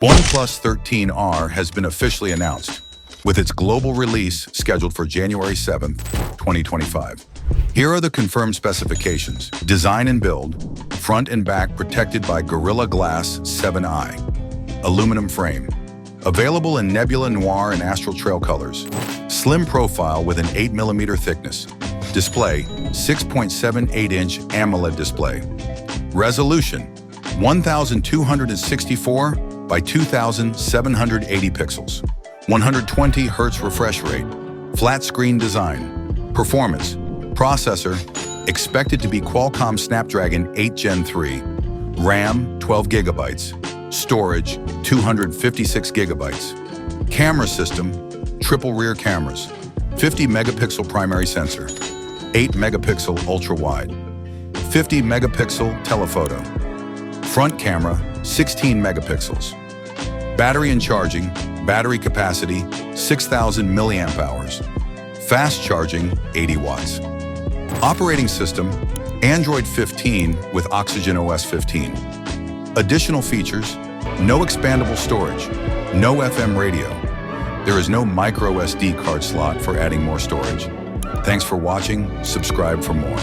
OnePlus 13R has been officially announced, with its global release scheduled for January 7, 2025. Here are the confirmed specifications. Design and build, front and back protected by Gorilla Glass 7i. Aluminum frame. Available in Nebula Noir and Astral Trail colors. Slim profile with an 8mm thickness. Display, 6.78-inch AMOLED display. Resolution, 1264 by 2780 pixels. 120 Hz refresh rate. Flat screen design. Performance. Processor, expected to be Qualcomm Snapdragon 8 Gen 3. RAM, 12 GB. Storage, 256 GB. Camera system, triple rear cameras. 50-megapixel primary sensor. 8-megapixel ultra-wide. 50-megapixel telephoto. Front camera, 16 megapixels. Battery and charging, battery capacity, 6,000 milliamp hours. Fast charging, 80 watts. Operating system, Android 15 with Oxygen OS 15. Additional features, no expandable storage, no FM radio. There is no micro SD card slot for adding more storage. Thanks for watching. Subscribe for more.